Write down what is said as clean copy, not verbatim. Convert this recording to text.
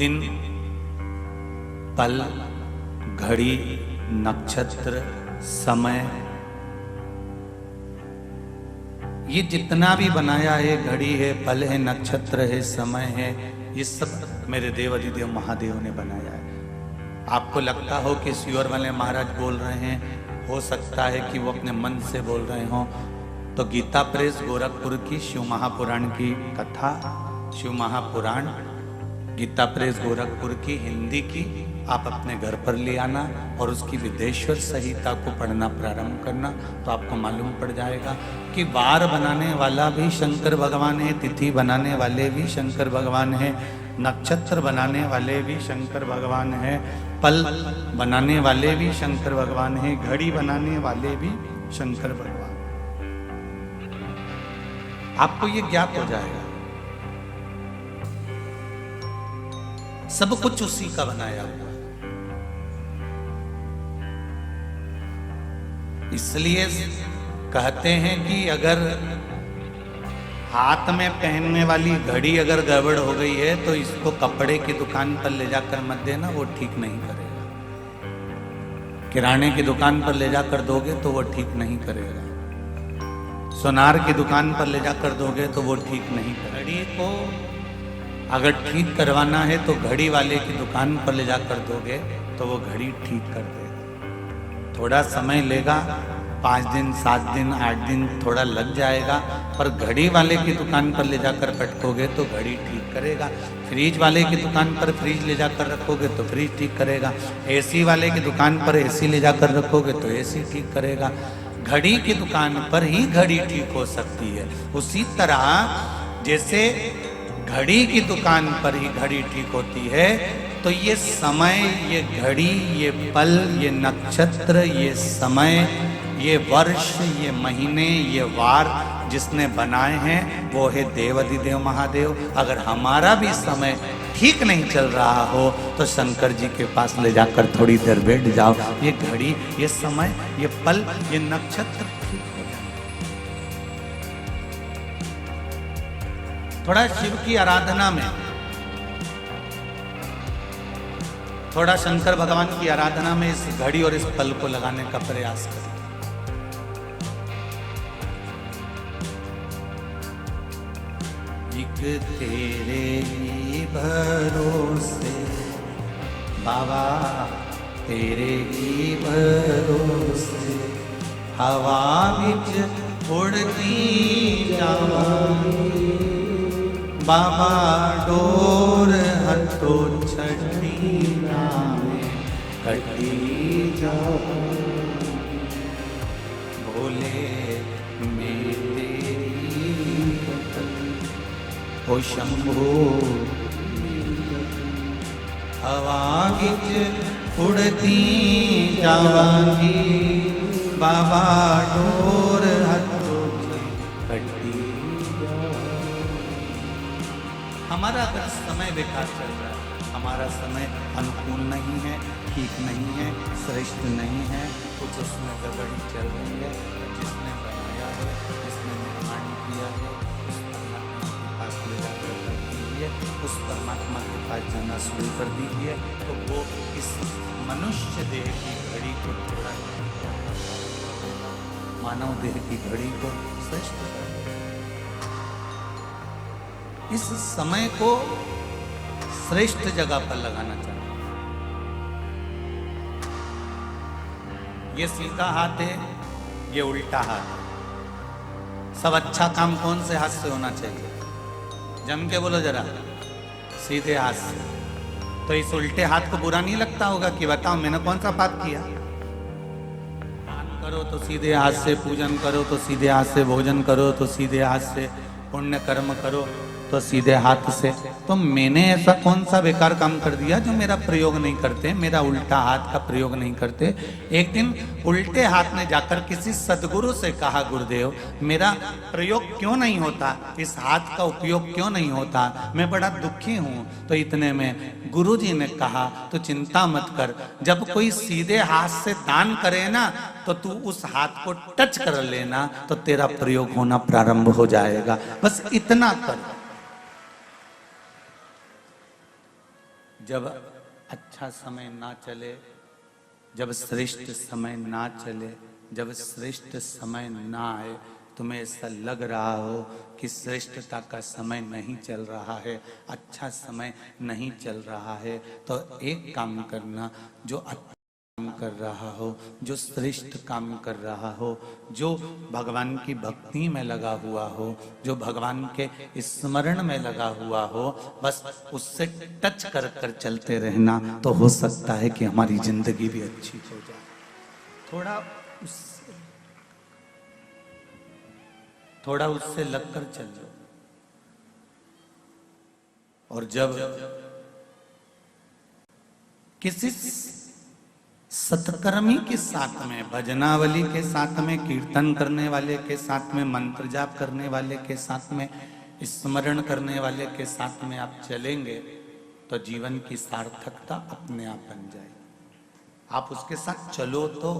दिन, पल, घड़ी, नक्षत्र, समय, ये जितना भी बनाया है, घड़ी है, पल है, नक्षत्र है, समय है, ये सब मेरे देव अधिदेव महादेव ने बनाया है। आपको लगता हो कि श्योर वाले महाराज बोल रहे हैं, हो सकता है कि वो अपने मन से बोल रहे हों। तो गीता प्रेस गोरखपुर की शिव महापुराण की कथा, शिव महापुराण गीता प्रेस गोरखपुर की हिंदी की आप अपने घर पर ले आना और उसकी विदेश्वर संहिता को पढ़ना प्रारंभ करना, तो आपको मालूम पड़ जाएगा कि वार बनाने वाला भी शंकर भगवान है, तिथि बनाने वाले भी शंकर भगवान है, नक्षत्र बनाने वाले भी शंकर भगवान है, पल बनाने वाले भी शंकर भगवान है, घड़ी बनाने वाले भी शंकर भगवान। आपको ये ज्ञात हो जाएगा, सब कुछ उसी का बनाया हुआ। इसलिए कहते हैं कि अगर हाथ में पहनने वाली घड़ी अगर गड़बड़ हो गई है तो इसको कपड़े की दुकान पर ले जाकर मत देना, वो ठीक नहीं करेगा। किराने की दुकान पर ले जाकर दोगे तो वो ठीक नहीं करेगा। सोनार की दुकान पर ले जाकर दोगे तो वो ठीक नहीं करेगा। घड़ी को अगर ठीक करवाना है तो घड़ी वाले की दुकान पर ले जाकर दोगे तो वो घड़ी ठीक कर देगा। थोड़ा समय लेगा, 5 दिन, 7 दिन, 8 दिन थोड़ा लग जाएगा, पर घड़ी वाले की दुकान पर ले जाकर पटकोगे तो घड़ी ठीक करेगा। फ्रिज वाले की दुकान पर फ्रिज ले जाकर रखोगे तो फ्रिज ठीक करेगा। एसी वाले की दुकान पर एसी ले जाकर रखोगे तो एसी ठीक करेगा। घड़ी की दुकान पर ही घड़ी ठीक हो सकती है। उसी तरह जैसे घड़ी की दुकान पर ही घड़ी ठीक होती है, तो ये समय, ये घड़ी, ये पल, ये नक्षत्र, ये समय, ये वर्ष, ये महीने, ये वार जिसने बनाए हैं वो है देवाधिदेव महादेव। अगर हमारा भी समय ठीक नहीं चल रहा हो तो शंकर जी के पास ले जाकर थोड़ी देर बैठ जाओ, ये घड़ी, ये समय, ये पल, ये नक्षत्र ठीक हो जाए। थोड़ा शिव की आराधना में, थोड़ा शंकर भगवान की आराधना में इस घड़ी और इस पल को लगाने का प्रयास करें। एक तेरे ही भरोसे बाबा, तेरे ही भरोसे हवा बिच उड़ती जावांगी बाबा, डोर हथो छठी नामे कटी जाओ भोले में तेरी हो शंभो। हवा बिच उड़ती जावांगी बाबा, डोर हथो छठी। हमारा अगर समय बेकार चल रहा है, हमारा समय अनुकूल नहीं है, ठीक नहीं है, श्रेष्ठ नहीं है, कुछ उसमें गड़बड़ी चल रही है, जिसने बनाया है, जिसने निर्माण किया है, उस परमात्मा के पास ले जाकर कर दीजिए, उस परमात्मा के पास जाना शुरू कर दीजिए, तो वो इस मनुष्य देह की घड़ी को थोड़ा, मानव देह की घड़ी को श्रेष्ठ कर देगा। इस समय को श्रेष्ठ जगह पर लगाना चाहिए। ये सीधा हाथ है, ये उल्टा हाथ है। सब अच्छा काम कौन से हाथ से होना चाहिए? जम के बोलो जरा, सीधे हाथ से। तो इस उल्टे हाथ को बुरा नहीं लगता होगा कि बताओ मैंने कौन सा पाप किया? दान करो तो सीधे हाथ से, पूजन करो तो सीधे हाथ से, भोजन करो तो सीधे हाथ से, पुण्य कर्म करो तो सीधे हाथ से। तो मैंने ऐसा कौन सा बेकार काम कर दिया जो मेरा प्रयोग नहीं करते, मेरा उल्टा हाथ का प्रयोग नहीं करते? एक दिन उल्टे हाथ ने जाकर किसी सदगुरु से कहा, गुरुदेव मेरा प्रयोग क्यों नहीं होता, इस हाथ का उपयोग क्यों नहीं होता, मैं बड़ा दुखी हूँ। तो इतने में गुरुजी ने कहा, तो चिंता मत कर, जब कोई सीधे हाथ से दान करे ना तो तू उस हाथ को टच कर लेना तो तेरा प्रयोग होना प्रारंभ हो जाएगा। बस इतना कर। जब अच्छा समय ना चले, जब श्रेष्ठ समय ना चले, जब श्रेष्ठ समय ना आए, तुम्हें ऐसा लग रहा हो कि श्रेष्ठता का समय नहीं चल रहा है, अच्छा समय नहीं चल रहा है, तो एक काम करना, जो अच्छा काम कर रहा हो, जो श्रेष्ठ काम कर रहा हो, जो भगवान की भक्ति में लगा हुआ हो, जो भगवान के स्मरण में लगा हुआ हो, बस उससे टच कर कर चलते रहना, तो हो सकता है कि हमारी जिंदगी भी अच्छी हो जाए। थोड़ा उससे लगकर चल लो। और जब किसी सत्कर्मी के साथ में, भजनावली के साथ में, कीर्तन करने वाले के साथ में, मंत्र जाप करने वाले के साथ में, स्मरण करने वाले के साथ में आप चलेंगे, तो जीवन की सार्थकता अपने आप बन जाएगी। आप उसके साथ चलो तो